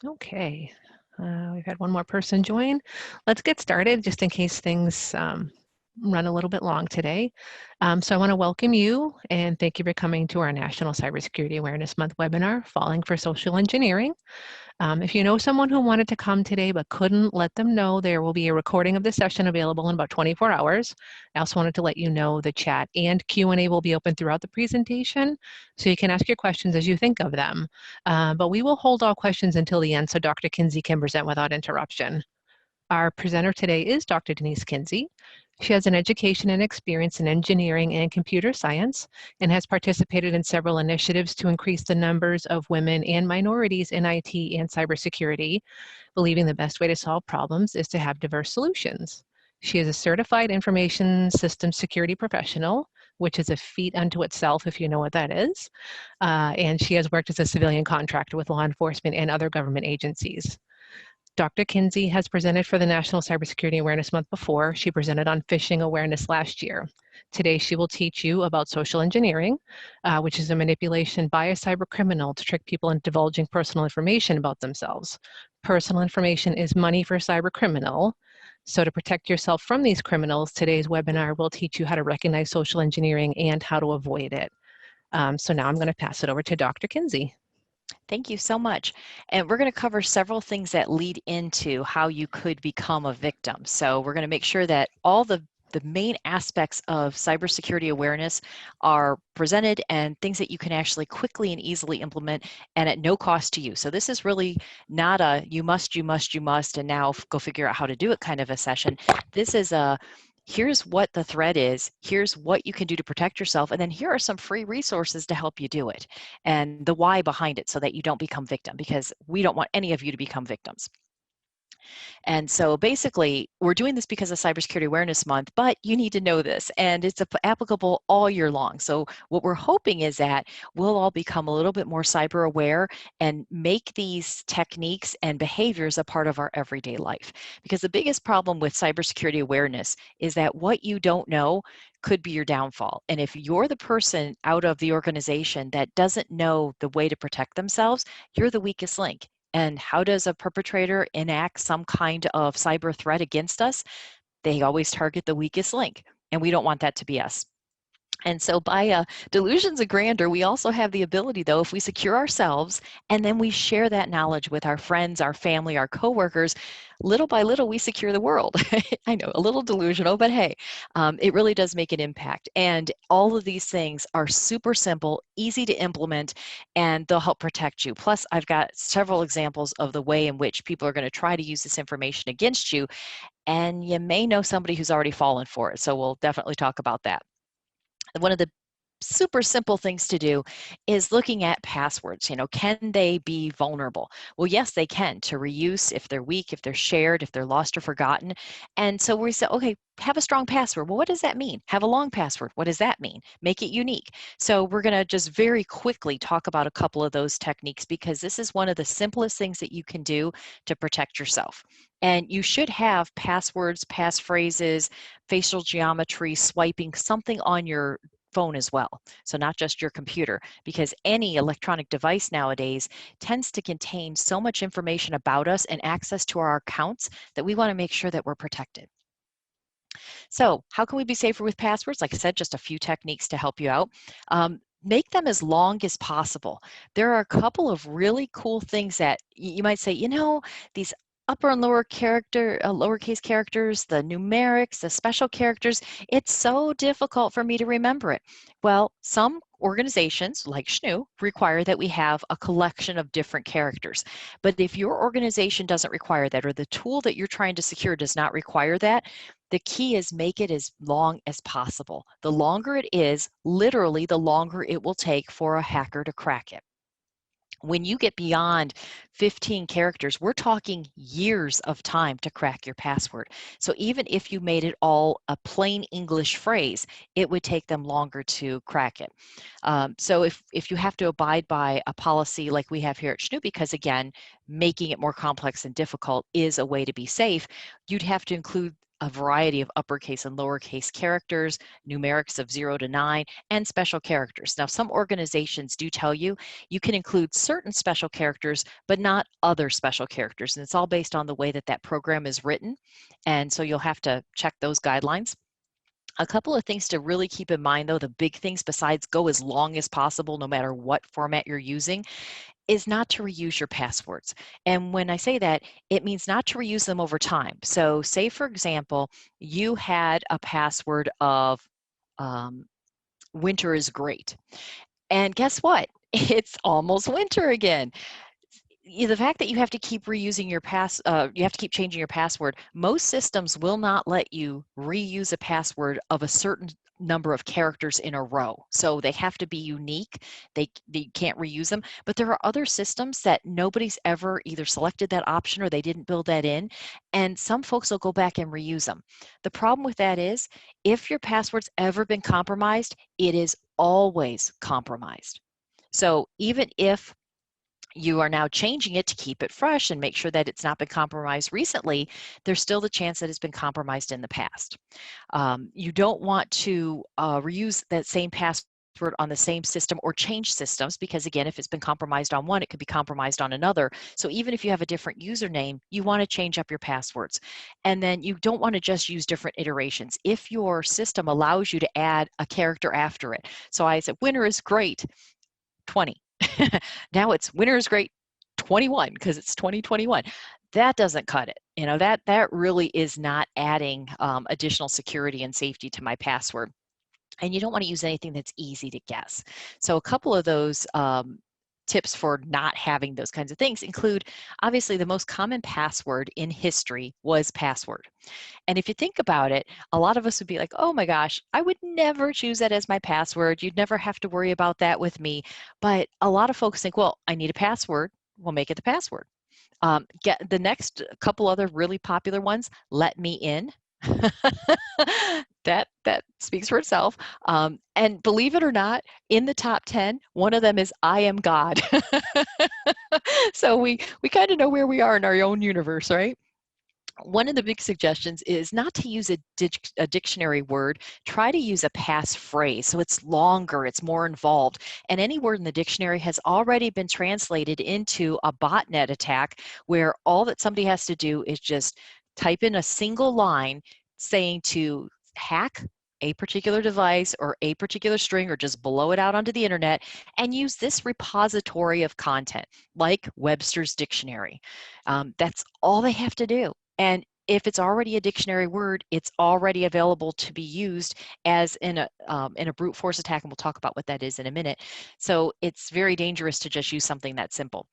Okay, we've had one more person join. Let's get started just in case things run a little bit long today. So I want to welcome you and thank you for coming to our National Cybersecurity Awareness Month webinar, Falling for Social Engineering. If you know someone who wanted to come today but couldn't, let them know there will be a recording of the session available in about 24 hours. I also wanted to let you know the chat and Q&A will be open throughout the presentation, so you can ask your questions as you think of them. But we will hold all questions until the end so Dr. Kinsey can present without interruption. Our presenter today is Dr. Denise Kinsey. She has an education and experience in engineering and computer science and has participated in several initiatives to increase the numbers of women and minorities in IT and cybersecurity, believing the best way to solve problems is to have diverse solutions. She is a certified information systems security professional, which is a feat unto itself if you know what that is, and she has worked as a civilian contractor with law enforcement and other government agencies. Dr. Kinsey has presented for the National Cybersecurity Awareness Month before. She presented on phishing awareness last year. Today, she will teach you about social engineering, which is a manipulation by a cyber criminal to trick people into divulging personal information about themselves. Personal information is money for a cyber criminal. So to protect yourself from these criminals, today's webinar will teach you how to recognize social engineering and how to avoid it. So now I'm going to pass it over to Dr. Kinsey. Thank you so much. And we're going to cover several things that lead into how you could become a victim. So we're going to make sure that all the main aspects of cybersecurity awareness are presented and things that you can actually quickly and easily implement and at no cost to you. So this is really not a you must, and now go figure out how to do it kind of a session. This is a here's what the threat is, here's what you can do to protect yourself, and then here are some free resources to help you do it, and the why behind it so that you don't become victim, because we don't want any of you to become victims. And so basically, we're doing this because of Cybersecurity Awareness Month, but you need to know this, and it's applicable all year long. So what we're hoping is that we'll all become a little bit more cyber aware and make these techniques and behaviors a part of our everyday life. Because the biggest problem with cybersecurity awareness is that what you don't know could be your downfall. And if you're the person out of the organization that doesn't know the way to protect themselves, you're the weakest link. And how does a perpetrator enact some kind of cyber threat against us? They always target the weakest link, and we don't want that to be us. And so by delusions of grandeur, we also have the ability, though, if we secure ourselves and then we share that knowledge with our friends, our family, our coworkers, little by little, we secure the world. I know, a little delusional, but hey, it really does make an impact. And all of these things are super simple, easy to implement, and they'll help protect you. Plus, I've got several examples of the way in which people are going to try to use this information against you, and you may know somebody who's already fallen for it. So we'll definitely talk about that. One of the super simple things to do is looking at passwords. Can they be vulnerable? Well, yes, they can, to reuse if they're weak, if they're shared, if they're lost or forgotten. And so we say, okay, have a strong password. Well, what does that mean? Have a long password. What does that mean? Make it unique. So we're going to just very quickly talk about a couple of those techniques, because this is one of the simplest things that you can do to protect yourself. And you should have passwords, passphrases, facial geometry, swiping, something on your phone as well. So not just your computer, because any electronic device nowadays tends to contain so much information about us and access to our accounts that we want to make sure that we're protected. So how can we be safer with passwords? Like I said, just a few techniques to help you out. Make them as long as possible. There are a couple of really cool things that you might say, these upper and lowercase characters, the numerics, the special characters, it's so difficult for me to remember it. Well, some organizations like SHNU require that we have a collection of different characters. But if your organization doesn't require that, or the tool that you're trying to secure does not require that, the key is make it as long as possible. The longer it is, literally, the longer it will take for a hacker to crack it. When you get beyond 15 characters, we're talking years of time to crack your password. So even if you made it all a plain English phrase, it would take them longer to crack it. So if you have to abide by a policy like we have here at SHNU, because again, making it more complex and difficult is a way to be safe, you'd have to include a variety of uppercase and lowercase characters, numerics of 0 to 9, and special characters. Now, some organizations do tell you you can include certain special characters, but not other special characters. And it's all based on the way that that program is written. And so you'll have to check those guidelines. A couple of things to really keep in mind, though, the big things besides go as long as possible, no matter what format you're using, is not to reuse your passwords. And when I say that, it means not to reuse them over time. So say, for example, you had a password of winter is great. And guess what? It's almost winter again. The fact that you have to keep reusing your you have to keep changing your password. Most systems will not let you reuse a password of a certain number of characters in a row. So they have to be unique. They can't reuse them. But there are other systems that nobody's ever either selected that option or they didn't build that in. And some folks will go back and reuse them. The problem with that is if your password's ever been compromised, it is always compromised. So even if you are now changing it to keep it fresh and make sure that it's not been compromised recently, there's still the chance that it's been compromised in the past. You don't want to reuse that same password on the same system or change systems because, again, if it's been compromised on one, it could be compromised on another. So even if you have a different username, you want to change up your passwords. And then you don't want to just use different iterations. If your system allows you to add a character after it, so I said, winter is great, 20. Now it's winter is great 21 because it's 2021. That doesn't cut it. You know, that really is not adding additional security and safety to my password. And you don't want to use anything that's easy to guess. So a couple of those tips for not having those kinds of things include, obviously, the most common password in history was password. And if you think about it, a lot of us would be like, oh my gosh, I would never choose that as my password. You'd never have to worry about that with me. But a lot of folks think, well, I need a password. We'll make it the password. Get the next couple other really popular ones, let me in. that speaks for itself. And believe it or not, in the top 10, one of them is I am God. So we kind of know where we are in our own universe, right? One of the big suggestions is not to use a dictionary word. Try to use a passphrase. So it's longer, it's more involved. And any word in the dictionary has already been translated into a botnet attack where all that somebody has to do is just type in a single line saying to hack a particular device or a particular string or just blow it out onto the internet and use this repository of content like Webster's Dictionary. That's all they have to do. And if it's already a dictionary word, it's already available to be used as in a brute force attack, and we'll talk about what that is in a minute. So it's very dangerous to just use something that simple.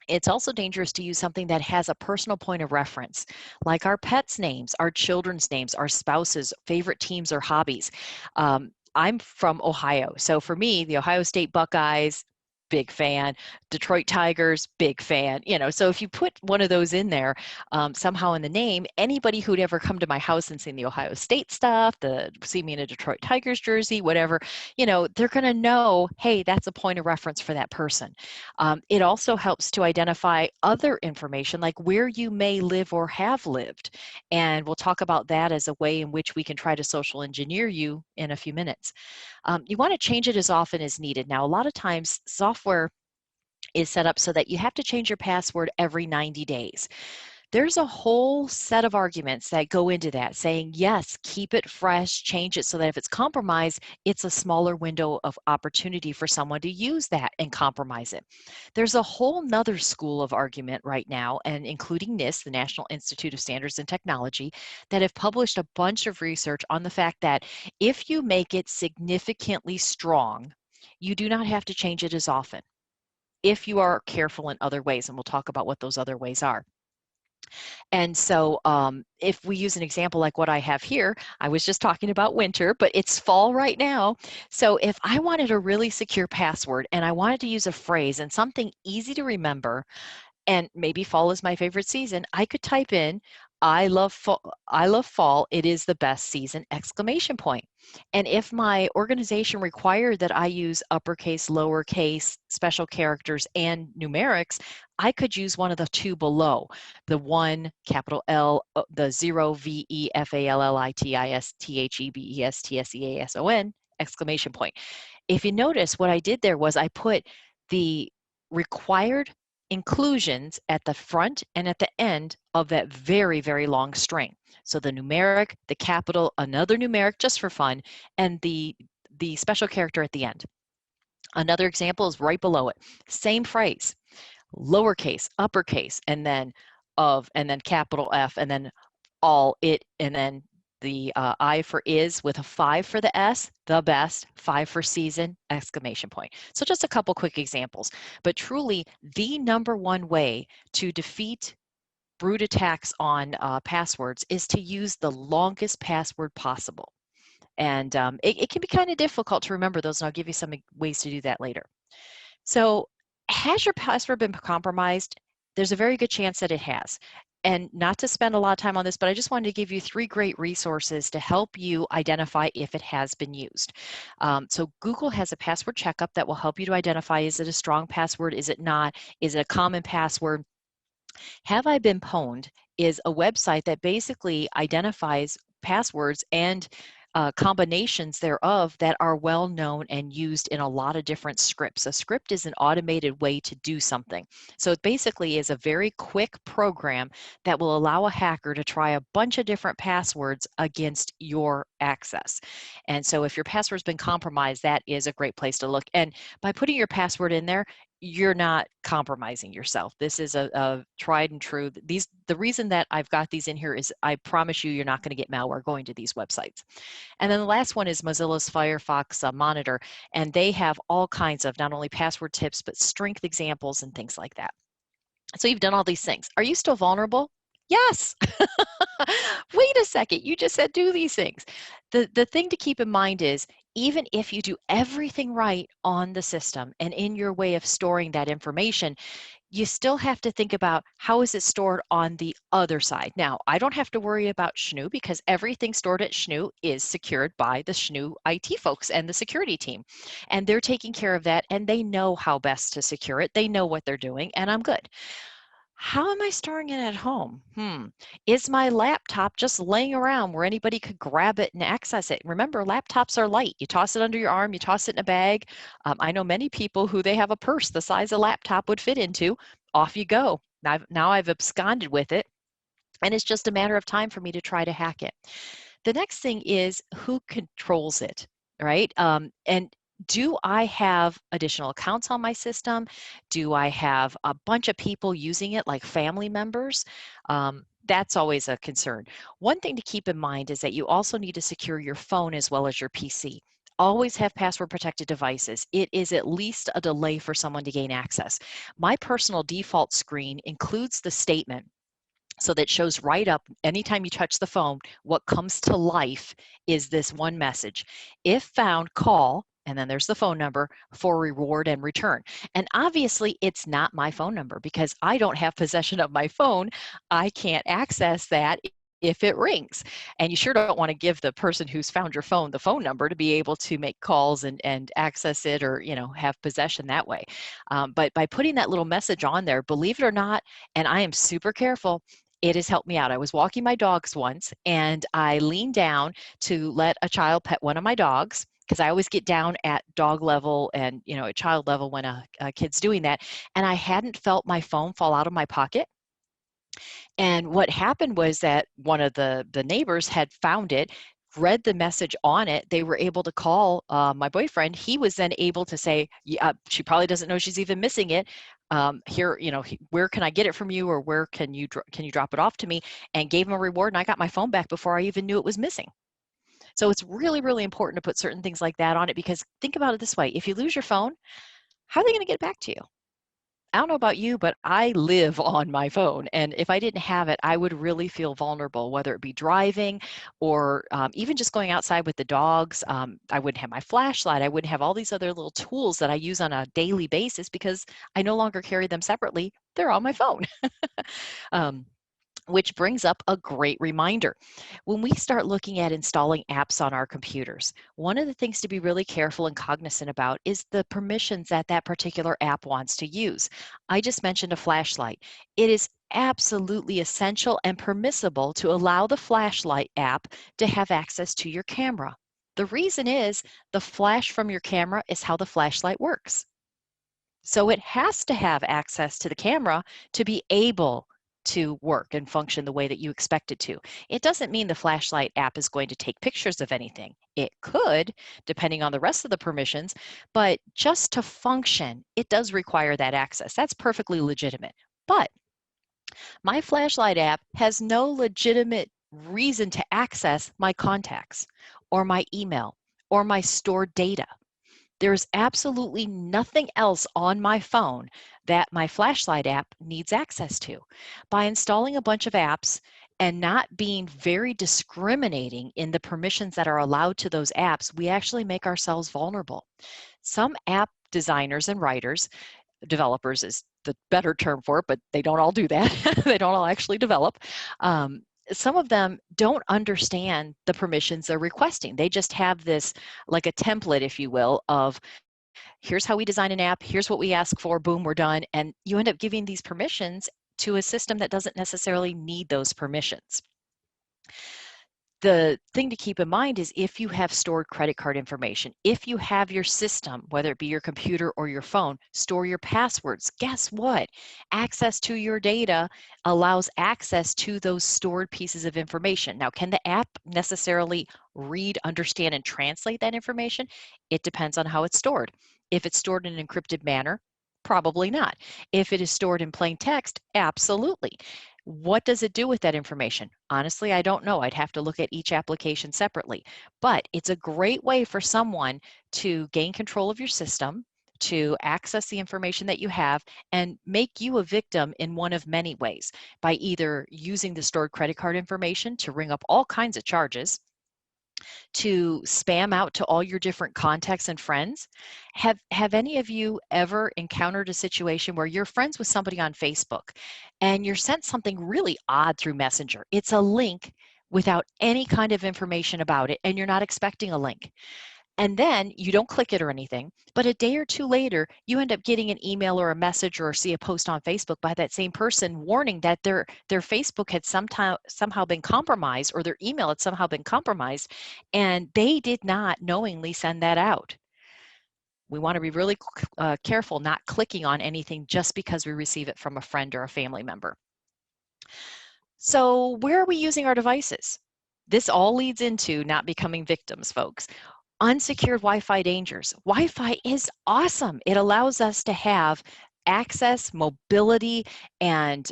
It's also dangerous to use something that has a personal point of reference, like our pets' names, our children's names, our spouses' favorite teams or hobbies. I'm from Ohio, so for me, the Ohio State Buckeyes, big fan. Detroit Tigers, big fan. You know, so if you put one of those in there somehow in the name, anybody who'd ever come to my house and seen the Ohio State stuff, see me in a Detroit Tigers jersey, whatever, you know, they're going to know, hey, that's a point of reference for that person. It also helps to identify other information like where you may live or have lived. And we'll talk about that as a way in which we can try to social engineer you in a few minutes. You want to change it as often as needed. Now, a lot of times software is set up so that you have to change your password every 90 days. There's a whole set of arguments that go into that, saying, yes, keep it fresh, change it so that if it's compromised, it's a smaller window of opportunity for someone to use that and compromise it. There's a whole nother school of argument right now, and including NIST, the National Institute of Standards and Technology, that have published a bunch of research on the fact that if you make it significantly strong, you do not have to change it as often if you are careful in other ways, and we'll talk about what those other ways are. And so if we use an example like what I have here, I was just talking about winter, but it's fall right now. So if I wanted a really secure password and I wanted to use a phrase and something easy to remember, and maybe fall is my favorite season, I could type in, I love fall. I love fall. It is the best season! Exclamation point. And if my organization required that I use uppercase, lowercase, special characters, and numerics, I could use one of the two below. The one, capital L, the 0, VEFALLITISTHEBESTSEASON, exclamation point. If you notice, what I did there was I put the required inclusions at the front and at the end of that very, very long string. So the numeric, the capital, another numeric just for fun, and the special character at the end. Another example is right below it. Same phrase, lowercase, uppercase, and then of, and then capital F, and then all, it, and then the I for is with a 5 for the S, the best, 5 for season, exclamation point. So just a couple quick examples, but truly the #1 way to defeat brute attacks on passwords is to use the longest password possible. And it can be kind of difficult to remember those, and I'll give you some ways to do that later. So has your password been compromised? There's a very good chance that it has. And not to spend a lot of time on this, but I just wanted to give you 3 great resources to help you identify if it has been used. So Google has a password checkup that will help you to identify, is it a strong password? Is it not? Is it a common password? Have I Been Pwned is a website that basically identifies passwords and combinations thereof that are well known and used in a lot of different scripts. A script is an automated way to do something. So it basically is a very quick program that will allow a hacker to try a bunch of different passwords against your access. And so if your password's been compromised, that is a great place to look. And by putting your password in there, you're not compromising yourself. This is a tried and true. The reason that I've got these in here is I promise you, you're not going to get malware going to these websites. And then the last one is Mozilla's Firefox Monitor, and they have all kinds of not only password tips, but strength examples and things like that. So you've done all these things. Are you still vulnerable? Yes. Wait a second, you just said do these things. The thing to keep in mind is, even if you do everything right on the system and in your way of storing that information, you still have to think about how is it stored on the other side. Now, I don't have to worry about Shnu because everything stored at Shnu is secured by the Shnu IT folks and the security team. And they're taking care of that, and they know how best to secure it. They know what they're doing, and I'm good. How am I storing it at home? Is my laptop just laying around where anybody could grab it and access it? Remember, laptops are light. You toss it under your arm, you toss it in a bag. I know many people who they have a purse the size a laptop would fit into. Off you go. Now I've absconded with it, and it's just a matter of time for me to try to hack it. The next thing is who controls it, right? And do I have additional accounts on my system? Do I have a bunch of people using it, like family members? That's always a concern. One thing to keep in mind is that you also need to secure your phone as well as your PC. Always have password protected devices. It is at least a delay for someone to gain access. My personal default screen includes the statement, so that shows right up anytime you touch the phone. What comes to life is this one message: if found, call, and then there's the phone number for reward and return. And obviously it's not my phone number because I don't have possession of my phone. I can't access that if it rings. And you sure don't want to give the person who's found your phone the phone number to be able to make calls and access it, or have possession that way. But by putting that little message on there, believe it or not, and I am super careful, it has helped me out. I was walking my dogs once, and I leaned down to let a child pet one of my dogs, because I always get down at dog level and at child level when a kid's doing that. And I hadn't felt my phone fall out of my pocket. And what happened was that one of the neighbors had found it, read the message on it. They were able to call my boyfriend. He was then able to say, yeah, she probably doesn't know she's even missing it. Here, where can I get it from you, or where can you drop it off to me? And gave him a reward, and I got my phone back before I even knew it was missing. So it's really, really important to put certain things like that on it, because think about it this way: if you lose your phone, how are they going to get it back to you? I don't know about you, but I live on my phone. And if I didn't have it, I would really feel vulnerable, whether it be driving or even just going outside with the dogs. I wouldn't have my flashlight. I wouldn't have all these other little tools that I use on a daily basis because I no longer carry them separately. They're on my phone. um, Which brings up a great reminder. When we start looking at installing apps on our computers, one of the things to be really careful and cognizant about is the permissions that that particular app wants to use. I just mentioned a flashlight. It is absolutely essential and permissible to allow the flashlight app to have access to your camera. The reason is the flash from your camera is how the flashlight works. So it has to have access to the camera to be able to work and function the way that you expect it to. It doesn't mean the flashlight app is going to take pictures of anything. It could, depending on the rest of the permissions, but just to function, it does require that access. That's perfectly legitimate. But my flashlight app has no legitimate reason to access my contacts or my email or my stored data. There's absolutely nothing else on my phone that my flashlight app needs access to. By installing a bunch of apps and not being very discriminating in the permissions that are allowed to those apps, we actually make ourselves vulnerable. Some app designers and writers, developers is the better term for it, but they don't all do that. They don't all actually develop. Some of them don't understand the permissions they're requesting. They just have this, like a template, if you will, of here's how we design an app, here's what we ask for, boom, we're done. And you end up giving these permissions to a system that doesn't necessarily need those permissions. The thing to keep in mind is if you have stored credit card information, if you have your system, whether it be your computer or your phone, store your passwords, guess what? Access to your data allows access to those stored pieces of information. Now, can the app necessarily read, understand, and translate that information? It depends on how it's stored. If it's stored in an encrypted manner, probably not. If it is stored in plain text, absolutely. What does it do with that information? Honestly, I don't know. I'd have to look at each application separately. But it's a great way for someone to gain control of your system, to access the information that you have, and make you a victim in one of many ways, by either using the stored credit card information to ring up all kinds of charges, to spam out to all your different contacts and friends. Have any of you ever encountered a situation where you're friends with somebody on Facebook and you're sent something really odd through Messenger? It's a link without any kind of information about it, and you're not expecting a link. And then you don't click it or anything, but a day or two later, you end up getting an email or a message or see a post on Facebook by that same person warning that their Facebook had somehow been compromised, or their email had somehow been compromised, and they did not knowingly send that out. We want to be really careful not clicking on anything just because we receive it from a friend or a family member. So where are we using our devices? This all leads into not becoming victims, folks. Unsecured Wi-Fi dangers. Wi-Fi is awesome. It allows us to have access, mobility, and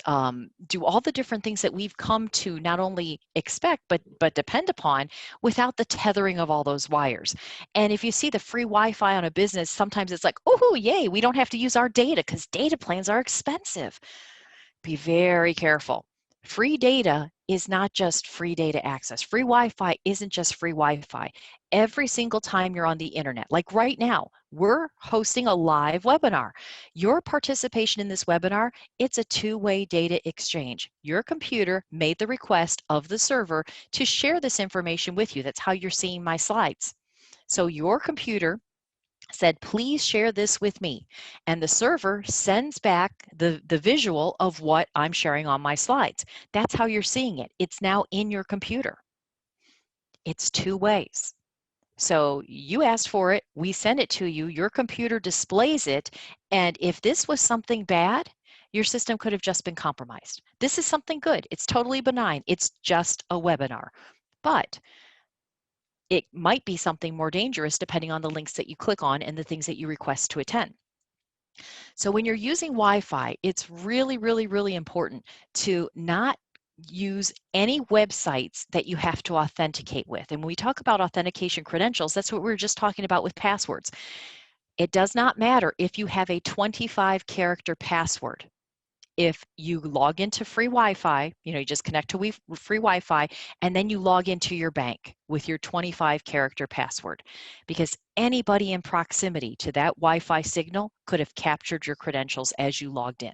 do all the different things that we've come to not only expect, but depend upon, without the tethering of all those wires. And if you see the free Wi-Fi on a business, sometimes it's like, oh, yay, we don't have to use our data, because data plans are expensive. Be very careful. Free data is not just free data access. Free Wi-Fi isn't just free Wi-Fi. Every single time you're on the internet, like right now, we're hosting a live webinar. Your participation in this webinar, it's a two-way data exchange. Your computer made the request of the server to share this information with you. That's how you're seeing my slides. So your computer said, please share this with me. And the server sends back the visual of what I'm sharing on my slides. That's how you're seeing it. It's now in your computer. It's two ways. So you asked for it, we send it to you, your computer displays it, and if this was something bad, your system could have just been compromised. This is something good. It's totally benign. It's just a webinar. But it might be something more dangerous depending on the links that you click on and the things that you request to attend. So when you're using Wi-Fi, it's really, really, really important to not use any websites that you have to authenticate with. And when we talk about authentication credentials, that's what we were just talking about with passwords. It does not matter if you have a 25-character password. If you log into free Wi-Fi, you just connect to free Wi-Fi, and then you log into your bank with your 25-character password, because anybody in proximity to that Wi-Fi signal could have captured your credentials as you logged in.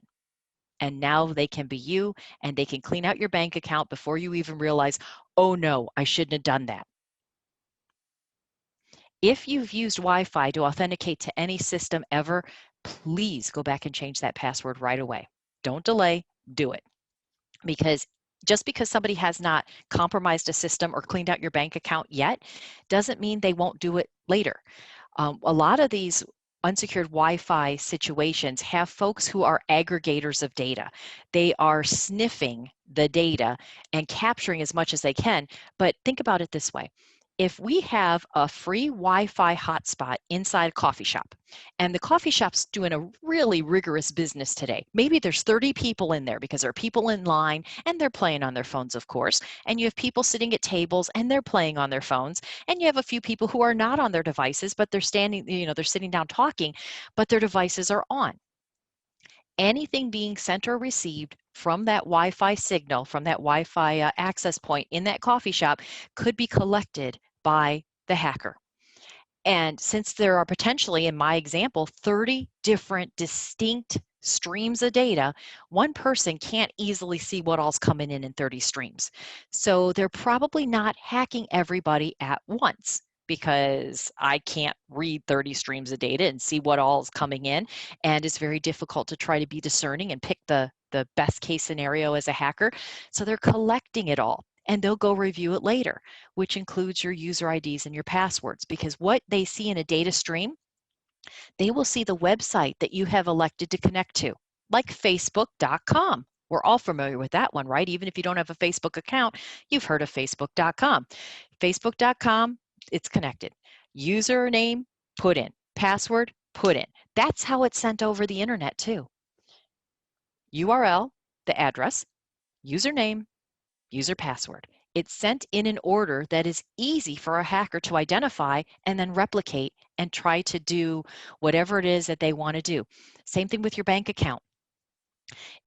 and now they can be you, and they can clean out your bank account before you even realize, oh no, I shouldn't have done that. If you've used Wi-Fi to authenticate to any system ever, please go back and change that password right away. Don't delay, do it. Because just because somebody has not compromised a system or cleaned out your bank account yet, doesn't mean they won't do it later. A lot of these unsecured Wi-Fi situations have folks who are aggregators of data. They are sniffing the data and capturing as much as they can. But think about it this way. If we have a free Wi-Fi hotspot inside a coffee shop, and the coffee shop's doing a really rigorous business today, maybe there's 30 people in there because there are people in line and they're playing on their phones, of course, and you have people sitting at tables and they're playing on their phones, and you have a few people who are not on their devices, but they're standing, they're sitting down talking, but their devices are on. Anything being sent or received from that Wi-Fi signal, from that Wi-Fi access point in that coffee shop could be collected by the hacker. And since there are potentially, in my example, 30 different distinct streams of data, one person can't easily see what all's coming in 30 streams. So they're probably not hacking everybody at once, because I can't read 30 streams of data and see what all is coming in. And it's very difficult to try to be discerning and pick the best case scenario as a hacker. So they're collecting it all, and they'll go review it later, which includes your user IDs and your passwords, because what they see in a data stream, they will see the website that you have elected to connect to, like Facebook.com. We're all familiar with that one, right? Even if you don't have a Facebook account, you've heard of Facebook.com. Facebook.com, it's connected. Username, put in. Password, put in. That's how it's sent over the internet too. URL, the address, username, user password. It's sent in an order that is easy for a hacker to identify and then replicate and try to do whatever it is that they want to do. Same thing with your bank account.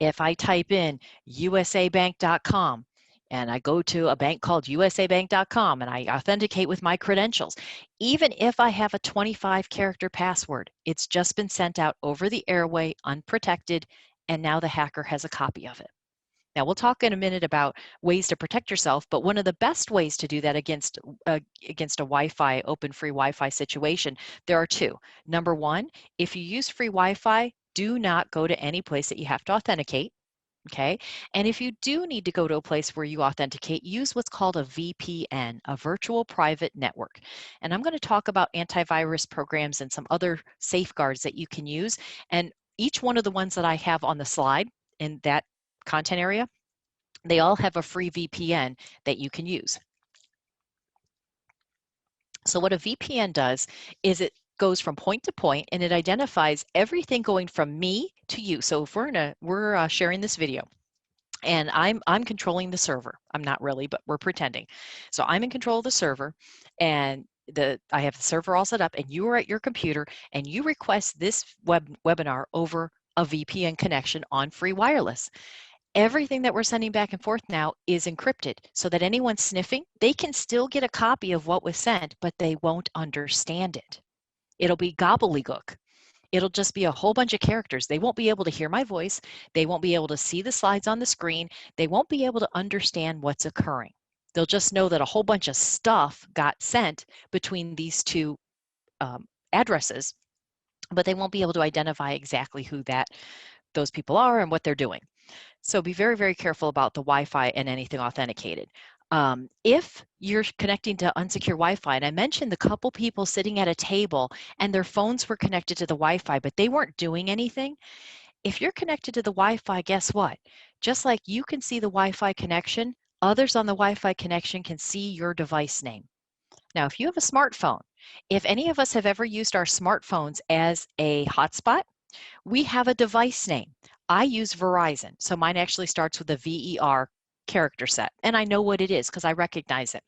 If I type in usabank.com and I go to a bank called usabank.com and I authenticate with my credentials, even if I have a 25-character password, it's just been sent out over the airway, unprotected, and now the hacker has a copy of it. Now, we'll talk in a minute about ways to protect yourself, but one of the best ways to do that against a Wi-Fi, open free Wi-Fi situation, there are two. Number one, if you use free Wi-Fi, do not go to any place that you have to authenticate, okay? And if you do need to go to a place where you authenticate, use what's called a VPN, a virtual private network. And I'm going to talk about antivirus programs and some other safeguards that you can use. And each one of the ones that I have on the slide in that content area, they all have a free VPN that you can use. So what a VPN does is it goes from point to point and it identifies everything going from me to you. So if we're sharing this video, and I'm controlling the server. I'm not really, but we're pretending. So I'm in control of the server, and I have the server all set up, and you are at your computer and you request this webinar over a VPN connection on free wireless. Everything that we're sending back and forth now is encrypted, so that anyone sniffing, they can still get a copy of what was sent, but they won't understand it. It'll be gobbledygook. It'll just be a whole bunch of characters. They won't be able to hear my voice. They won't be able to see the slides on the screen. They won't be able to understand what's occurring. They'll just know that a whole bunch of stuff got sent between these two addresses, but they won't be able to identify exactly who those people are and what they're doing. So be very, very careful about the Wi-Fi and anything authenticated. If you're connecting to unsecure Wi-Fi, and I mentioned the couple people sitting at a table and their phones were connected to the Wi-Fi, but they weren't doing anything. If you're connected to the Wi-Fi, guess what? Just like you can see the Wi-Fi connection, others on the Wi-Fi connection can see your device name. Now, if you have a smartphone, if any of us have ever used our smartphones as a hotspot, we have a device name. I use Verizon, so mine actually starts with a VER character set, and I know what it is because I recognize it.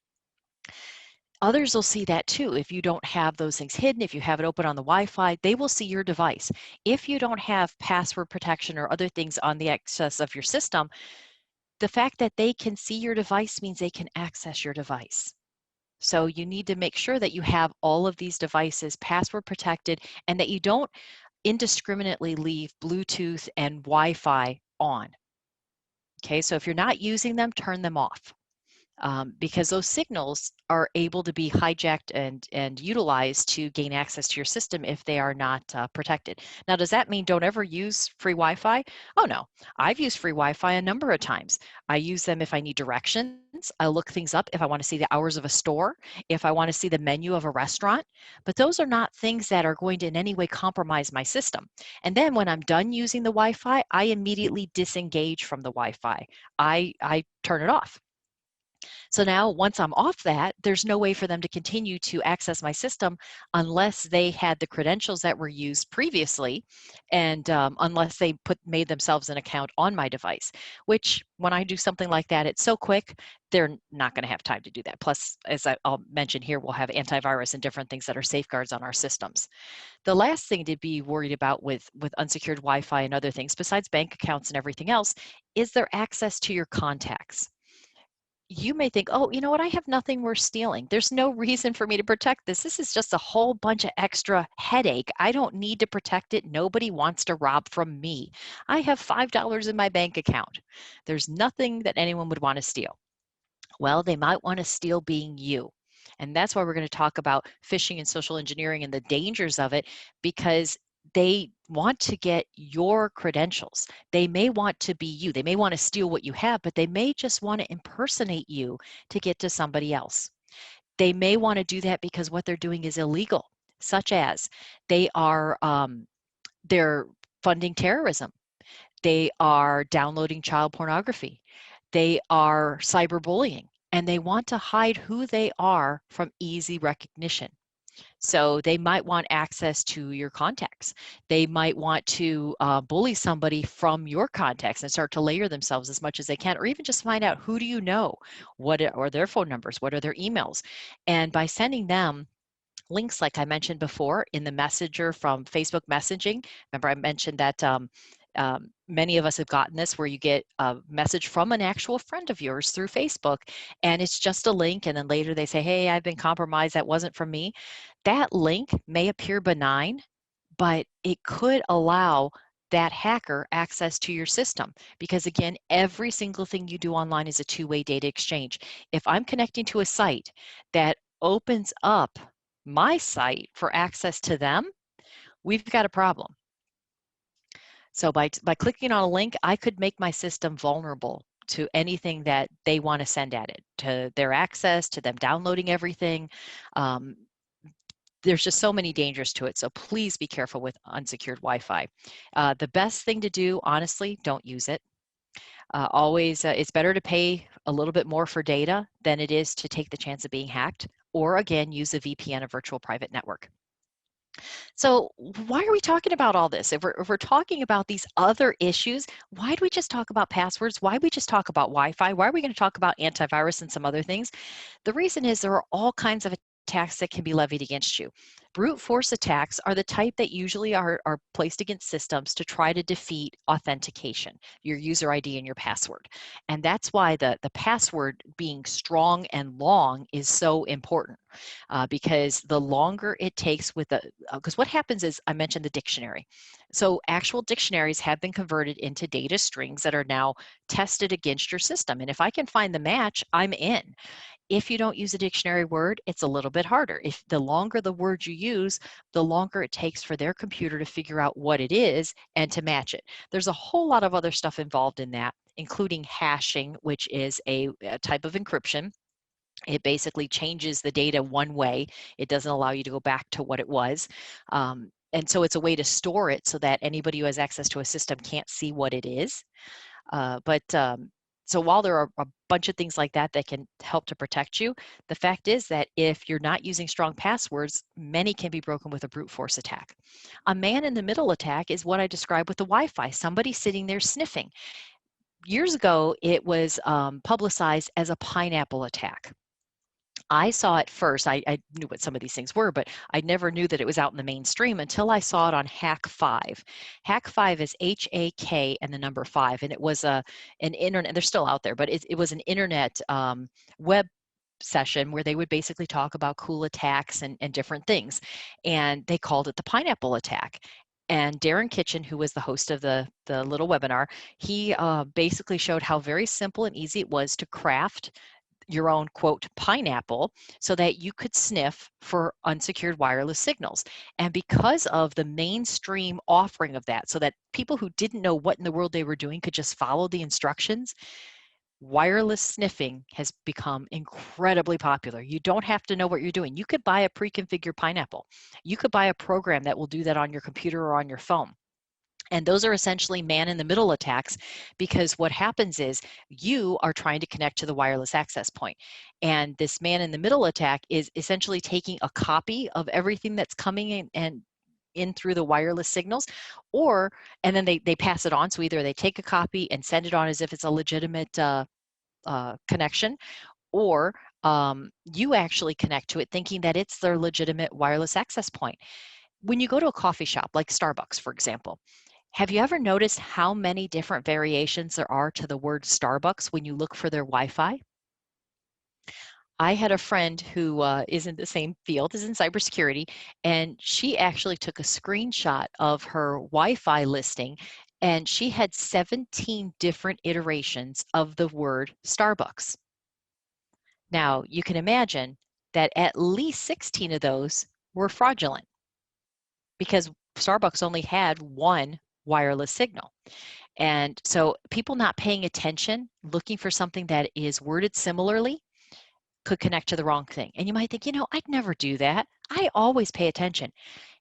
Others will see that too. If you don't have those things hidden, if you have it open on the Wi-Fi, they will see your device. If you don't have password protection or other things on the access of your system, the fact that they can see your device means they can access your device. So you need to make sure that you have all of these devices password protected and that you don't indiscriminately leave Bluetooth and Wi-Fi on. Okay, so if you're not using them, turn them off. Because those signals are able to be hijacked and utilized to gain access to your system if they are not protected. Now, does that mean don't ever use free Wi-Fi? Oh no, I've used free Wi-Fi a number of times. I use them if I need directions. I look things up if I want to see the hours of a store, if I want to see the menu of a restaurant, but those are not things that are going to in any way compromise my system. And then when I'm done using the Wi-Fi, I immediately disengage from the Wi-Fi. I turn it off. So now once I'm off that, there's no way for them to continue to access my system unless they had the credentials that were used previously and unless they made themselves an account on my device, which when I do something like that, it's so quick, they're not going to have time to do that. Plus, as I'll mention here, we'll have antivirus and different things that are safeguards on our systems. The last thing to be worried about with unsecured Wi-Fi and other things, besides bank accounts and everything else, is their access to your contacts. You may think, oh, you know what? I have nothing worth stealing. There's no reason for me to protect this. This is just a whole bunch of extra headache. I don't need to protect it. Nobody wants to rob from me. I have $5 in my bank account. There's nothing that anyone would want to steal. Well, they might want to steal being you. And that's why we're going to talk about phishing and social engineering and the dangers of it, because they want to get your credentials. They may want to be you. They may want to steal what you have, but they may just want to impersonate you to get to somebody else. They may want to do that because what they're doing is illegal, such as they're funding terrorism. They are downloading child pornography. They are cyberbullying, and they want to hide who they are from easy recognition. So they might want access to your contacts. They might want to bully somebody from your contacts and start to layer themselves as much as they can, or even just find out who do you know, what are their phone numbers, what are their emails. And by sending them links like I mentioned before in the messenger from Facebook messaging. Remember I mentioned that many of us have gotten this where you get a message from an actual friend of yours through Facebook and it's just a link and then later they say, hey, I've been compromised, that wasn't from me. That link may appear benign, but it could allow that hacker access to your system because again, every single thing you do online is a two-way data exchange. If I'm connecting to a site that opens up my site for access to them, we've got a problem. So by clicking on a link, I could make my system vulnerable to anything that they want to send at it, to their access, to them downloading everything. There's just so many dangers to it. So please be careful with unsecured Wi-Fi. The best thing to do, honestly, don't use it. It's better to pay a little bit more for data than it is to take the chance of being hacked, or again, use a VPN, a virtual private network. So why are we talking about all this? If we're talking about these other issues, why do we just talk about passwords? Why do we just talk about Wi-Fi? Why are we going to talk about antivirus and some other things? The reason is there are all kinds of attacks that can be levied against you. Brute force attacks are the type that usually are placed against systems to try to defeat authentication, your user ID and your password. And that's why the password being strong and long is so important because the longer it takes with the, because what happens is I mentioned the dictionary. So actual dictionaries have been converted into data strings that are now tested against your system. And if I can find the match, I'm in. If you don't use a dictionary word, it's a little bit harder. If the longer the word you use, the longer it takes for their computer to figure out what it is and to match it. There's a whole lot of other stuff involved in that, including hashing, which is a type of encryption. It basically changes the data one way. It doesn't allow you to go back to what it was. And so it's a way to store it so that anybody who has access to a system can't see what it is. So while there are a bunch of things like that that can help to protect you, the fact is that if you're not using strong passwords, many can be broken with a brute force attack. A man-in-the-middle attack is what I described with the Wi-Fi, somebody sitting there sniffing. Years ago, it was publicized as a pineapple attack. I saw it first. I knew what some of these things were, but I never knew that it was out in the mainstream until I saw it on Hack5. Hack5 is HAK and the number 5, and it was an internet. They're still out there, but it was an internet web session where they would basically talk about cool attacks and different things, and they called it the pineapple attack. And Darren Kitchen, who was the host of the little webinar, he basically showed how very simple and easy it was to craft your own, quote, pineapple, so that you could sniff for unsecured wireless signals. And because of the mainstream offering of that, so that people who didn't know what in the world they were doing could just follow the instructions, wireless sniffing has become incredibly popular. You don't have to know what you're doing. You could buy a pre-configured pineapple. You could buy a program that will do that on your computer or on your phone. And those are essentially man-in-the-middle attacks, because what happens is you are trying to connect to the wireless access point. And this man-in-the-middle attack is essentially taking a copy of everything that's coming in and in through the wireless signals, and then they pass it on. So either they take a copy and send it on as if it's a legitimate connection, or you actually connect to it thinking that it's their legitimate wireless access point. When you go to a coffee shop like Starbucks, for example, have you ever noticed how many different variations there are to the word Starbucks when you look for their Wi-Fi? I had a friend who is in the same field, is in cybersecurity, and she actually took a screenshot of her Wi-Fi listing, and she had 17 different iterations of the word Starbucks. Now, you can imagine that at least 16 of those were fraudulent, because Starbucks only had one wireless signal. And so people not paying attention, looking for something that is worded similarly, could connect to the wrong thing. And you might think, I'd never do that. I always pay attention.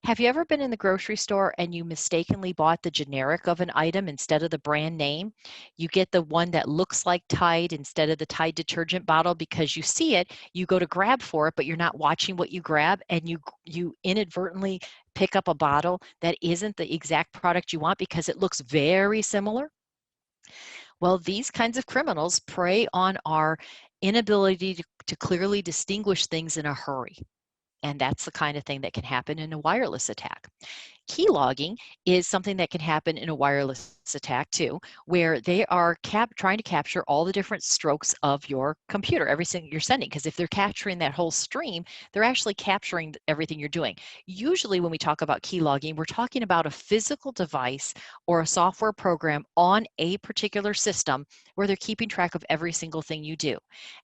Have you ever been in the grocery store and you mistakenly bought the generic of an item instead of the brand name? You get the one that looks like Tide instead of the Tide detergent bottle because you see it, you go to grab for it, but you're not watching what you grab, and you inadvertently pick up a bottle that isn't the exact product you want because it looks very similar. Well, these kinds of criminals prey on our inability to clearly distinguish things in a hurry. And that's the kind of thing that can happen in a wireless attack. Key logging is something that can happen in a wireless attack too, where they are trying to capture all the different strokes of your computer, everything you're sending. Because if they're capturing that whole stream, they're actually capturing everything you're doing. Usually when we talk about key logging, we're talking about a physical device or a software program on a particular system where they're keeping track of every single thing you do.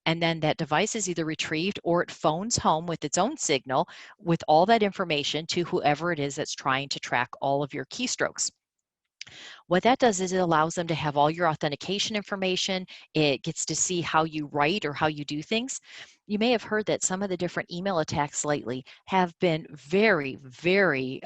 And then that device is either retrieved or it phones home with its own signal with all that information to whoever it is that's trying to track all of your keystrokes. What that does is it allows them to have all your authentication information. It gets to see how you write or how you do things. You may have heard that some of the different email attacks lately have been very, very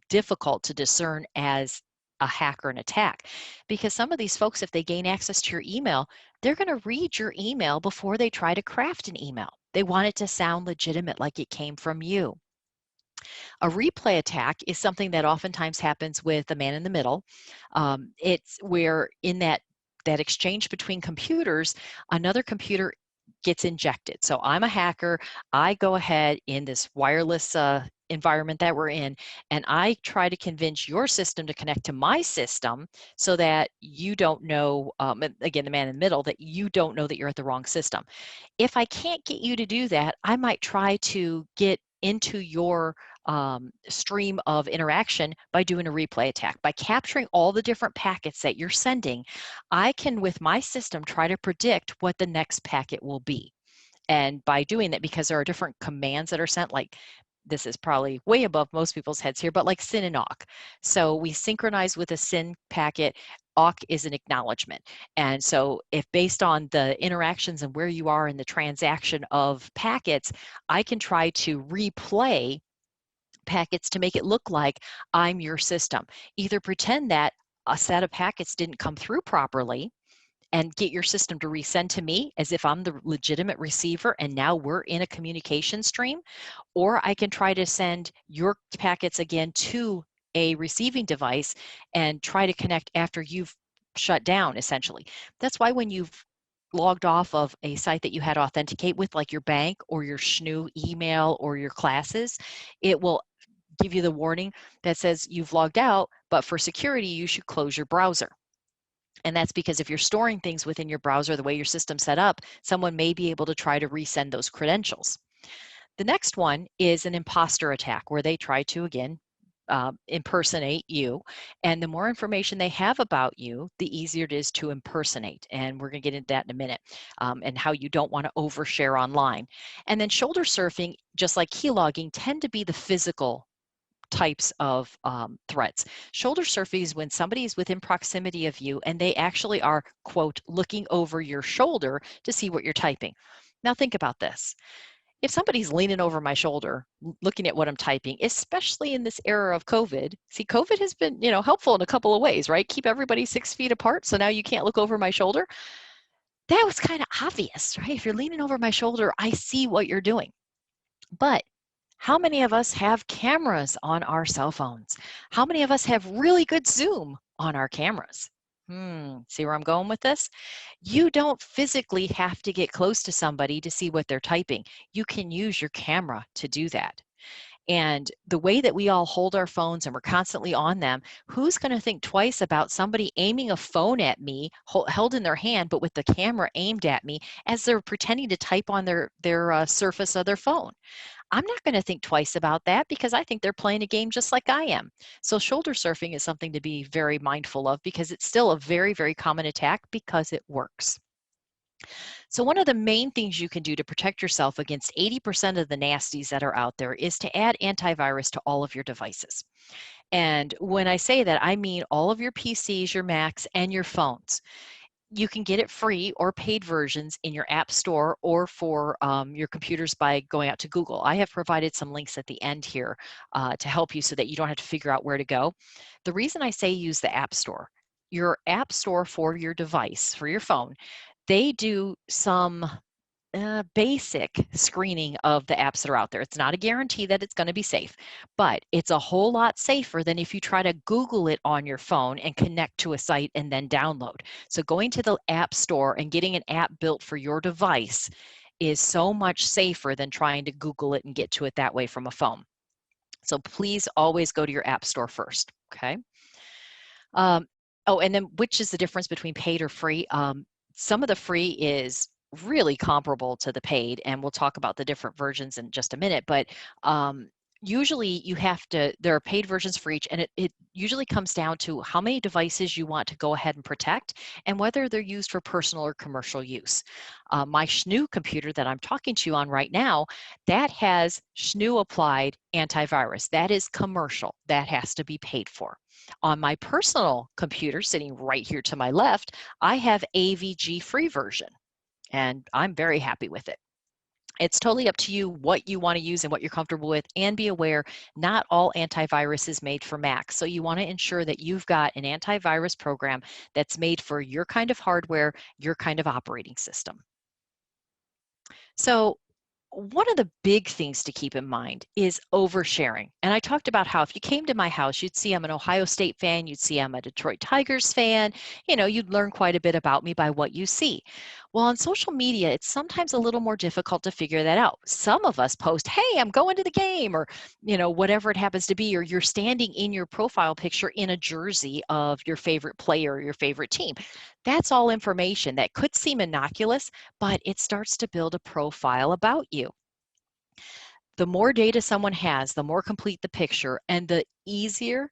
difficult to discern as a hack or an attack, because some of these folks, if they gain access to your email, they're going to read your email before they try to craft an email. They want it to sound legitimate, like it came from you. A replay attack is something that oftentimes happens with a man in the middle. It's where in that exchange between computers, another computer gets injected. So I'm a hacker. I go ahead in this wireless environment that we're in, and I try to convince your system to connect to my system so that you don't know, again, the man in the middle, that you don't know that you're at the wrong system. If I can't get you to do that, I might try to get into your stream of interaction by doing a replay attack. By capturing all the different packets that you're sending, I can, with my system, try to predict what the next packet will be. And by doing that, because there are different commands that are sent, like this is probably way above most people's heads here, but like SYN and AUK. So we synchronize with a SYN packet. AUK is an acknowledgement. And so if based on the interactions and where you are in the transaction of packets, I can try to replay packets to make it look like I'm your system. Either pretend that a set of packets didn't come through properly and get your system to resend to me as if I'm the legitimate receiver and now we're in a communication stream, or I can try to send your packets again to a receiving device and try to connect after you've shut down, essentially. That's why when you've logged off of a site that you had to authenticate with, like your bank or your SNU email or your classes, it will give you the warning that says you've logged out, but for security, you should close your browser. And that's because if you're storing things within your browser, the way your system's set up, someone may be able to try to resend those credentials. The next one is an imposter attack, where they try to, again, impersonate you. And the more information they have about you, the easier it is to impersonate. And we're going to get into that in a minute, and how you don't want to overshare online. And then shoulder surfing, just like keylogging, tend to be the physical types of threats. Shoulder surfing is when somebody is within proximity of you and they actually are, quote, looking over your shoulder to see what you're typing. Now think about this. If somebody's leaning over my shoulder, looking at what I'm typing, especially in this era of COVID, see, COVID has been, helpful in a couple of ways, right? Keep everybody 6 feet apart, so now you can't look over my shoulder. That was kind of obvious, right? If you're leaning over my shoulder, I see what you're doing. But how many of us have cameras on our cell phones? How many of us have really good zoom on our cameras? See where I'm going with this? You don't physically have to get close to somebody to see what they're typing. You can use your camera to do that. And the way that we all hold our phones and we're constantly on them, who's going to think twice about somebody aiming a phone at me, held in their hand, but with the camera aimed at me as they're pretending to type on their surface of their phone? I'm not going to think twice about that because I think they're playing a game just like I am. So shoulder surfing is something to be very mindful of because it's still a very, very common attack because it works. So one of the main things you can do to protect yourself against 80% of the nasties that are out there is to add antivirus to all of your devices. And when I say that, I mean all of your PCs, your Macs, and your phones. You can get it free or paid versions in your app store or for your computers by going out to Google. I have provided some links at the end here to help you so that you don't have to figure out where to go. The reason I say use the app store, your app store for your device, for your phone, they do some basic screening of the apps that are out there. It's not a guarantee that it's going to be safe, but it's a whole lot safer than if you try to Google it on your phone and connect to a site and then download. So going to the app store and getting an app built for your device is so much safer than trying to Google it and get to it that way from a phone. So please always go to your app store first, okay? Oh, and then which is the difference between paid or free? Some of the free is really comparable to the paid, and we'll talk about the different versions in just a minute, but usually there are paid versions for each, and it usually comes down to how many devices you want to go ahead and protect and whether they're used for personal or commercial use. My Shnu computer that I'm talking to you on right now, that has Shnu applied antivirus. That is commercial. That has to be paid for. On my personal computer sitting right here to my left, I have AVG free version, and I'm very happy with it. It's totally up to you what you want to use and what you're comfortable with, and be aware not all antivirus is made for Mac. So you want to ensure that you've got an antivirus program that's made for your kind of hardware, your kind of operating system. So one of the big things to keep in mind is oversharing. And I talked about how if you came to my house, you'd see I'm an Ohio State fan, you'd see I'm a Detroit Tigers fan, you'd learn quite a bit about me by what you see. Well, on social media, it's sometimes a little more difficult to figure that out. Some of us post, hey, I'm going to the game, or whatever it happens to be, or you're standing in your profile picture in a jersey of your favorite player or your favorite team. That's all information that could seem innocuous, but it starts to build a profile about you. The more data someone has, the more complete the picture, and the easier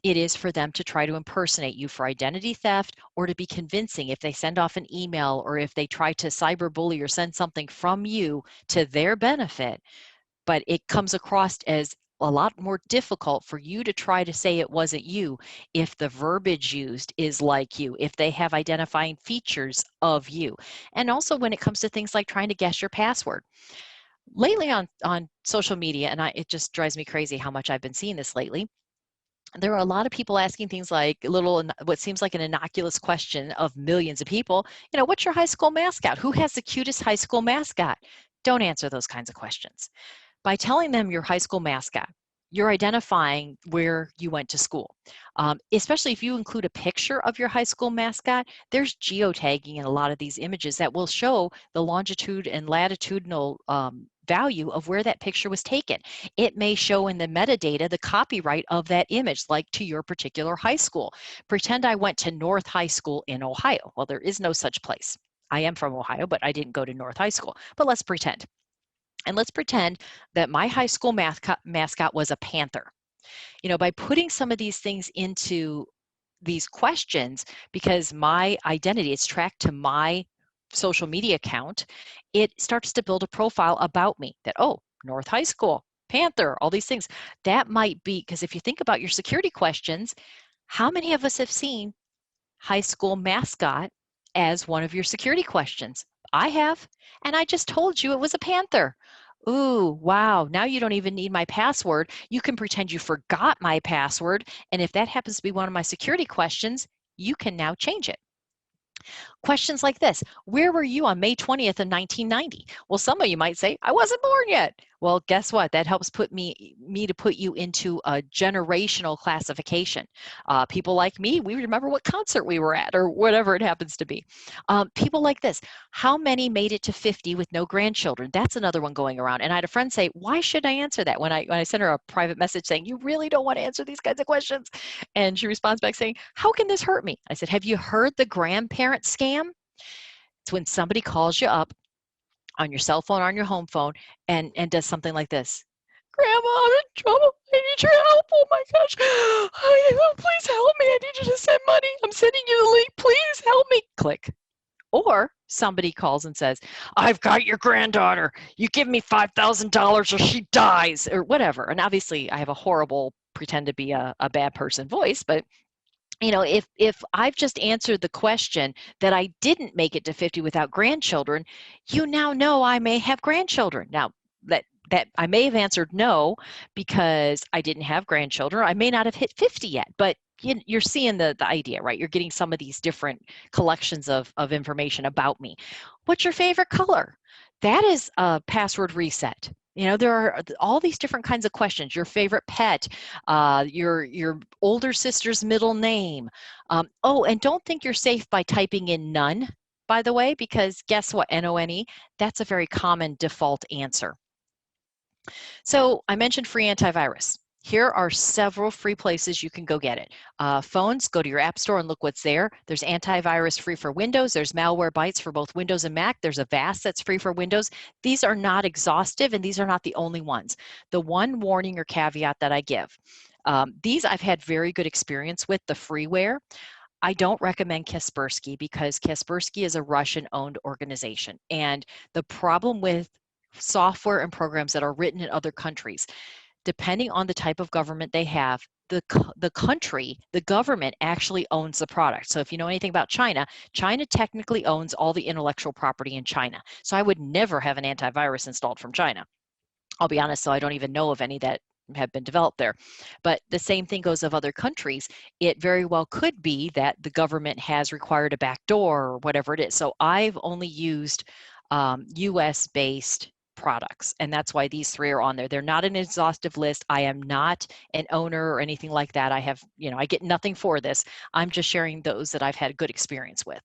it is for them to try to impersonate you for identity theft, or to be convincing if they send off an email or if they try to cyberbully or send something from you to their benefit. But it comes across as a lot more difficult for you to try to say it wasn't you if the verbiage used is like you, if they have identifying features of you. And also when it comes to things like trying to guess your password. Lately on social media, and it just drives me crazy how much I've been seeing this lately, there are a lot of people asking things like what seems like an innocuous question of millions of people, what's your high school mascot? Who has the cutest high school mascot? Don't answer those kinds of questions. By telling them your high school mascot, you're identifying where you went to school. Especially if you include a picture of your high school mascot, there's geotagging in a lot of these images that will show the longitude and latitudinal value of where that picture was taken. It may show in the metadata the copyright of that image, like to your particular high school. Pretend I went to North High School in Ohio. Well, there is no such place. I am from Ohio, but I didn't go to North High School. But let's pretend. And let's pretend that my high school mascot was a panther. By putting some of these things into these questions, because my identity is tracked to my social media account, it starts to build a profile about me that, oh, North High School, Panther, all these things. That might be, because if you think about your security questions, how many of us have seen high school mascot as one of your security questions? I have, and I just told you it was a panther. Ooh, wow, now you don't even need my password. You can pretend you forgot my password, and if that happens to be one of my security questions, you can now change it. Questions like this: where were you on May 20th of 1990? Well, some of you might say, I wasn't born yet. Well, guess what? That helps put me to put you into a generational classification. People like me, we remember what concert we were at or whatever it happens to be. People like this: how many made it to 50 with no grandchildren? That's another one going around. And I had a friend say, why should I answer that? When I sent her a private message saying, you really don't want to answer these kinds of questions. And she responds back saying, how can this hurt me? I said, have you heard the grandparent scam? It's when somebody calls you up on your cell phone or on your home phone and does something like this. Grandma, I'm in trouble. I need your help. Oh my gosh. Please help me. I need you to send money. I'm sending you the link. Please help me. Click. Or somebody calls and says, I've got your granddaughter. You give me $5,000 or she dies, or whatever. And obviously I have a horrible pretend to be a bad person voice, but if I've just answered the question that I didn't make it to 50 without grandchildren, you now know I may have grandchildren. Now, that I may have answered no because I didn't have grandchildren. I may not have hit 50 yet, but you're seeing the idea, right? You're getting some of these different collections of information about me. What's your favorite color? That is a password reset. There are all these different kinds of questions. Your favorite pet, your older sister's middle name. Oh, and don't think you're safe by typing in none, by the way, because guess what, N-O-N-E, that's a very common default answer. So I mentioned free antivirus. Here are several free places you can go get it. Phones, go to your app store and look what's there. There's antivirus free for Windows. There's Malwarebytes for both Windows and Mac. There's Avast that's free for Windows. These are not exhaustive, and these are not the only ones. The one warning or caveat that I give, these I've had very good experience with, the freeware. I don't recommend Kaspersky because Kaspersky is a Russian-owned organization. And the problem with software and programs that are written in other countries, depending on the type of government they have, the country, the government actually owns the product. So if you know anything about China, China technically owns all the intellectual property in China. So I would never have an antivirus installed from China. I'll be honest, so I don't even know of any that have been developed there. But the same thing goes of other countries. It very well could be that the government has required a backdoor or whatever it is. So I've only used US-based products, and that's why these three are on there. They're not an exhaustive list. I am not an owner or anything like that. I have, I get nothing for this. I'm just sharing those that I've had good experience with.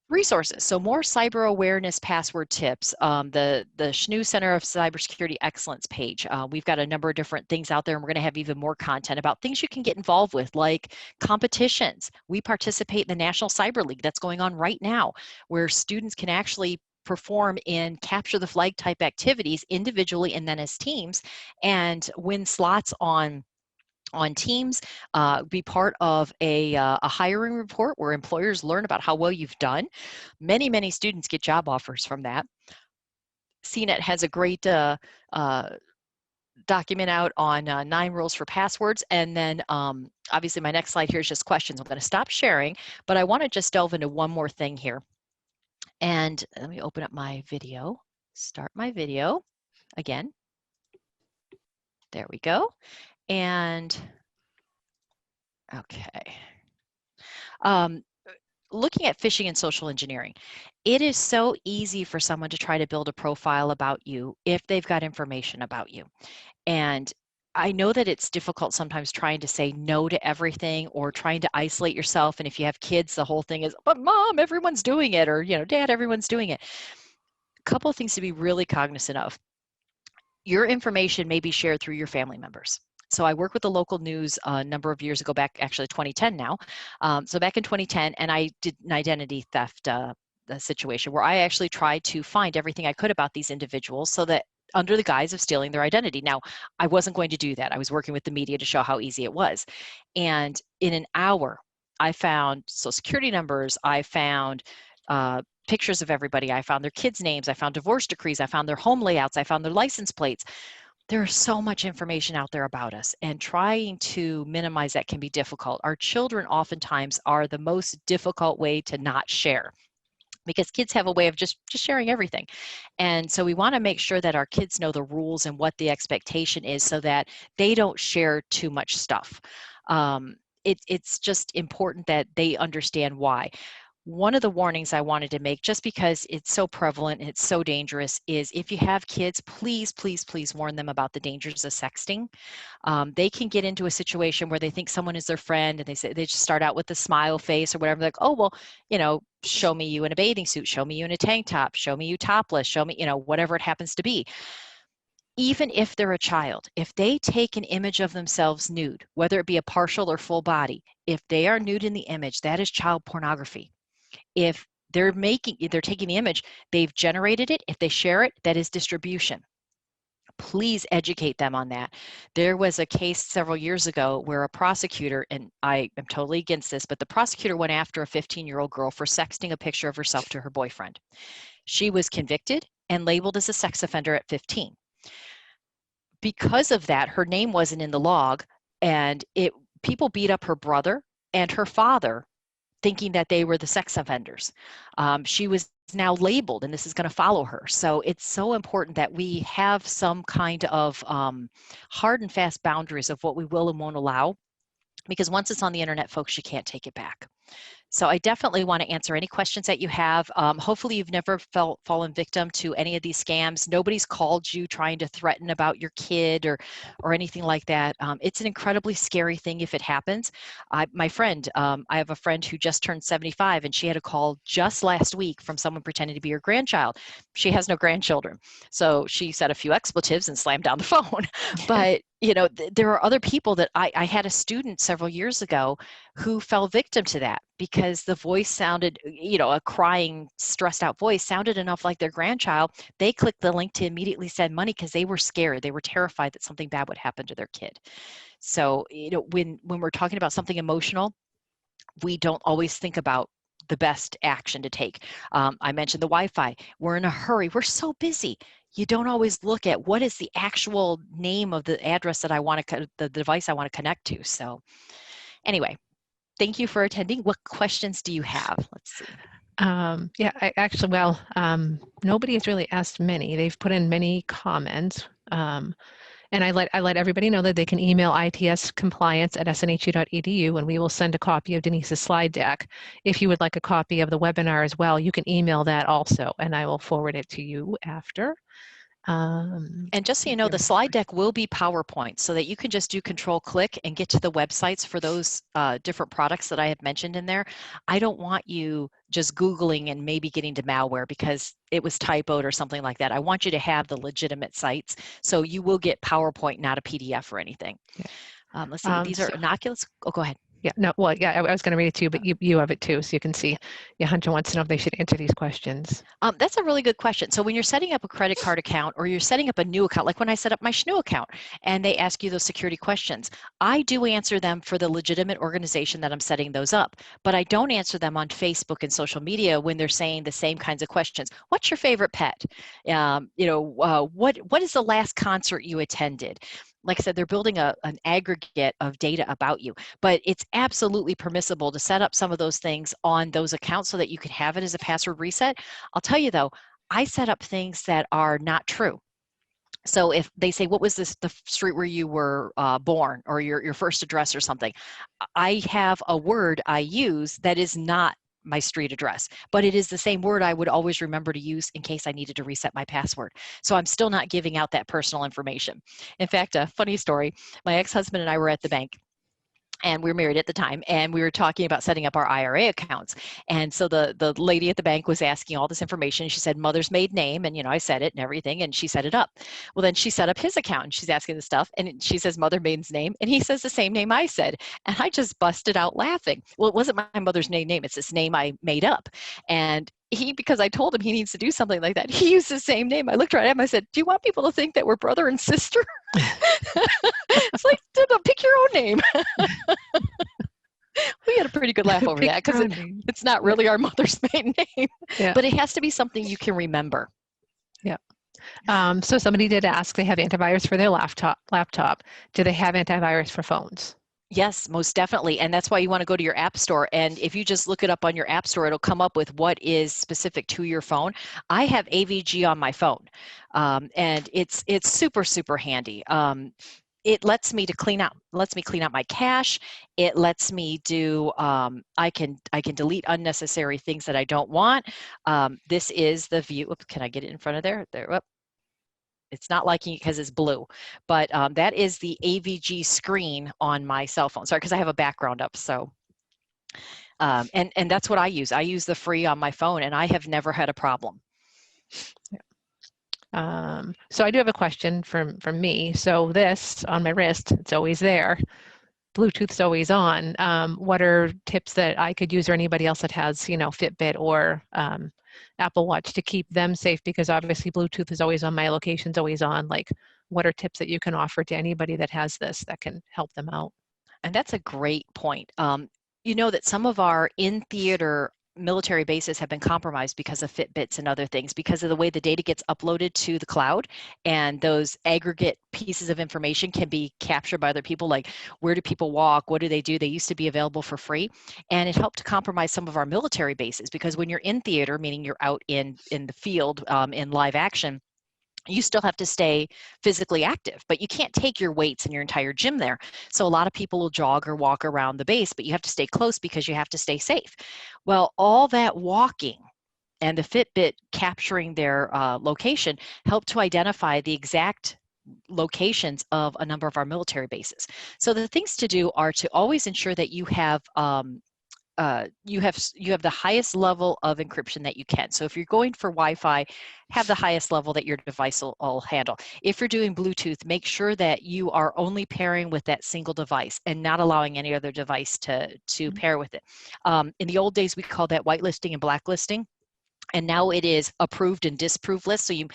Resources, so more cyber awareness password tips. The SHNU Center of Cybersecurity Excellence page. We've got a number of different things out there, and we're going to have even more content about things you can get involved with, like competitions. We participate in the National Cyber League that's going on right now, where students can actually perform in capture the flag type activities individually and then as teams, and win slots on teams, be part of a hiring report where employers learn about how well you've done. Many, many students get job offers from that. CNET has a great document out on 9 rules for passwords. And then obviously my next slide here is just questions. I'm going to stop sharing, but I want to just delve into one more thing here. And let me open up my video, start my video again. There we go. And okay. Looking at phishing and social engineering, it is so easy for someone to try to build a profile about you if they've got information about you. And I know that it's difficult sometimes trying to say no to everything or trying to isolate yourself. And if you have kids, the whole thing is, but mom, everyone's doing it, or, dad, everyone's doing it. A couple of things to be really cognizant of. Your information may be shared through your family members. So I worked with the local news a number of years ago, back actually 2010 now. So back in 2010, and I did an identity theft situation where I actually tried to find everything I could about these individuals so that under the guise of stealing their identity. Now, I wasn't going to do that. I was working with the media to show how easy it was. And in an hour, I found social security numbers, I found pictures of everybody, I found their kids' names, I found divorce decrees, I found their home layouts, I found their license plates. There's so much information out there about us, and trying to minimize that can be difficult. Our children oftentimes are the most difficult way to not share, because kids have a way of just sharing everything. And so we want to make sure that our kids know the rules and what the expectation is so that they don't share too much stuff. It's just important that they understand why. One of the warnings I wanted to make, just because it's so prevalent and it's so dangerous, is if you have kids, please, please, please warn them about the dangers of sexting. They can get into a situation where they think someone is their friend, and they just start out with a smile face or whatever, like, oh, well, show me you in a bathing suit, show me you in a tank top, show me you topless, show me, whatever it happens to be. Even if they're a child, if they take an image of themselves nude, whether it be a partial or full body, if they are nude in the image, that is child pornography. If they're taking the image, they've generated it. If they share it, that is distribution. Please educate them on that. There was a case several years ago where a prosecutor, and I am totally against this, but the prosecutor went after a 15-year-old girl for sexting a picture of herself to her boyfriend. She was convicted and labeled as a sex offender at 15. Because of that, her name wasn't in the log, and people beat up her brother and her father, thinking that they were the sex offenders. She was now labeled, and this is going to follow her. So it's so important that we have some kind of hard and fast boundaries of what we will and won't allow, because once it's on the internet, folks, you can't take it back. So I definitely want to answer any questions that you have. Hopefully you've never fallen victim to any of these scams. Nobody's called you trying to threaten about your kid or anything like that. It's an incredibly scary thing if it happens. I have a friend who just turned 75, and she had a call just last week from someone pretending to be her grandchild. She has no grandchildren. So she said a few expletives and slammed down the phone. But there are other people that I had a student several years ago who fell victim to that, because the voice sounded, a crying, stressed out voice sounded enough like their grandchild. They clicked the link to immediately send money because they were scared. They were terrified that something bad would happen to their kid. So, when we're talking about something emotional, we don't always think about the best action to take. I mentioned the Wi-Fi. We're in a hurry. We're so busy. You don't always look at what is the actual name of the address that the device I want to connect to. So anyway, thank you for attending. What questions do you have? Let's see. Nobody has really asked many. They've put in many comments. And I let everybody know that they can email itscompliance@snhu.edu, and we will send a copy of Denise's slide deck. If you would like a copy of the webinar as well, you can email that also, and I will forward it to you after. And just so you know, the slide deck will be PowerPoint, so that you can just do Control-click and get to the websites for those different products that I have mentioned in there. I don't want you just Googling and maybe getting to malware because it was typoed or something like that. I want you to have the legitimate sites, so you will get PowerPoint, not a PDF or anything. Yeah. Let's see, these are innocuous. Oh, go ahead. Yeah, no, well, yeah, I was going to read it to you, but you have it too, so you can see. Yeah, Hunter wants to know if they should answer these questions. That's a really good question. So when you're setting up a credit card account, or you're setting up a new account, like when I set up my SNU account, and they ask you those security questions, I do answer them for the legitimate organization that I'm setting those up, but I don't answer them on Facebook and social media when they're saying the same kinds of questions. What's your favorite pet? What is the last concert you attended? Like I said, they're building an aggregate of data about you, but it's absolutely permissible to set up some of those things on those accounts so that you can have it as a password reset. I'll tell you though, I set up things that are not true. So if they say, what was the street where you were born, or your first address or something, I have a word I use that is not my street address, but it is the same word I would always remember to use in case I needed to reset my password. So I'm still not giving out that personal information. In fact, a funny story, my ex-husband and I were at the bank, and we were married at the time, and we were talking about setting up our IRA accounts. And so the lady at the bank was asking all this information. She said mother's maiden name, and I said it and everything, and she set it up. Well, then she set up his account, and she's asking the stuff, and she says mother maiden's name, and he says the same name I said, and I just busted out laughing. Well, it wasn't my mother's maiden name; it's this name I made up. And because I told him he needs to do something like that, he used the same name. I looked right at him. I said, "Do you want people to think that we're brother and sister?" It's like, pick your own name. We had a pretty good laugh over Pick that your because own name. it's not really our mother's maiden name, Yeah. but it has to be something you can remember. Yeah. So somebody did ask, they have antivirus for their laptop. Do they have antivirus for phones? Yes, most definitely. And that's why you want to go to your app store. And if you just look it up on your app store, it'll come up with what is specific to your phone. I have AVG on my phone, and it's super, super handy. It lets me clean out my cache. It lets me do, I can delete unnecessary things that I don't want. This is the view. Oops, can I get it in front of there? There. Whoop. It's not liking it because it's blue, but that is the AVG screen on my cell phone. Sorry, because I have a background up. So, and that's what I use. I use the free on my phone, and I have never had a problem. So I do have a question from me. So this on my wrist, it's always there. Bluetooth's always on. What are tips that I could use, or anybody else that has, Fitbit or Apple Watch, to keep them safe? Because obviously Bluetooth is always on, my location's always on. Like, what are tips that you can offer to anybody that has this that can help them out? And that's a great point. You know that some of our in-theater military bases have been compromised because of Fitbits and other things, because of the way the data gets uploaded to the cloud, and those aggregate pieces of information can be captured by other people, like where do people walk, what do? They used to be available for free, and it helped to compromise some of our military bases, because when you're in theater, meaning you're out in the field, in live action, you still have to stay physically active, but you can't take your weights and your entire gym there. So a lot of people will jog or walk around the base, but you have to stay close because you have to stay safe. Well, all that walking and the Fitbit capturing their location helped to identify the exact locations of a number of our military bases. So the things to do are to always ensure that you have you have the highest level of encryption that you can. So if you're going for Wi-Fi, have the highest level that your device will handle. If you're doing Bluetooth, make sure that you are only pairing with that single device and not allowing any other device to pair with it. In the old days, we called that whitelisting and blacklisting. And now it is approved and disapproved list. So you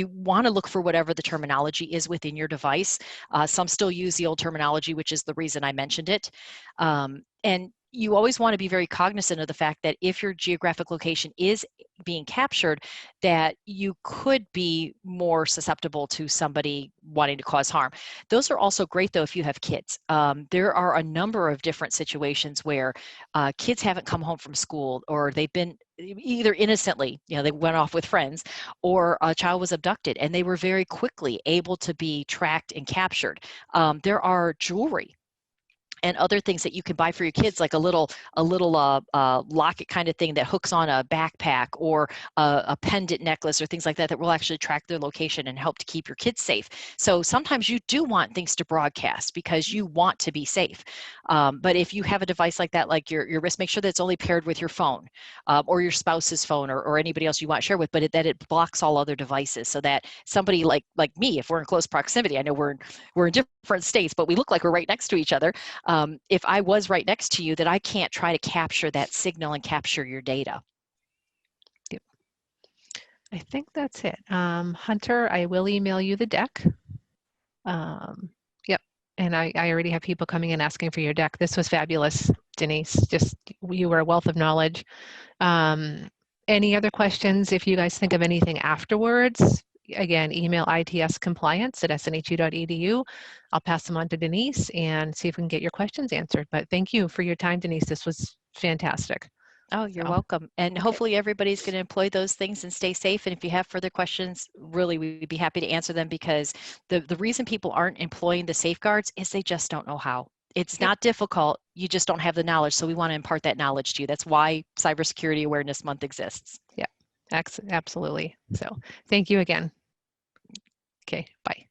want to look for whatever the terminology is within your device. Some still use the old terminology, which is the reason I mentioned it. And you always want to be very cognizant of the fact that if your geographic location is being captured, that you could be more susceptible to somebody wanting to cause harm. Those are also great, though, if you have kids. There are a number of different situations where kids haven't come home from school, or they've been either innocently, they went off with friends, or a child was abducted, and they were very quickly able to be tracked and captured. There are jewelry and other things that you can buy for your kids, like a little locket kind of thing that hooks on a backpack, or a pendant necklace, or things like that, that will actually track their location and help to keep your kids safe. So sometimes you do want things to broadcast because you want to be safe. But if you have a device like that, like your wrist, make sure that it's only paired with your phone, or your spouse's phone, or anybody else you want to share with, but that it blocks all other devices, so that somebody like me, if we're in close proximity, I know we're in different states, but we look like we're right next to each other. If I was right next to you, that I can't try to capture that signal and capture your data. Yep. I think that's it. Hunter, I will email you the deck. Yep. And I already have people coming in asking for your deck. This was fabulous, Denise. Just, you were a wealth of knowledge. Any other questions? If you guys think of anything afterwards, again, email itscompliance@snhu.edu. I'll pass them on to Denise and see if we can get your questions answered. But thank you for your time, Denise. This was fantastic. Oh, you're welcome. And hopefully everybody's going to employ those things and stay safe. And if you have further questions, really, we'd be happy to answer them, because the reason people aren't employing the safeguards is they just don't know how. It's not difficult. You just don't have the knowledge. So we want to impart that knowledge to you. That's why Cybersecurity Awareness Month exists. Yeah, absolutely. So thank you again. Okay, bye.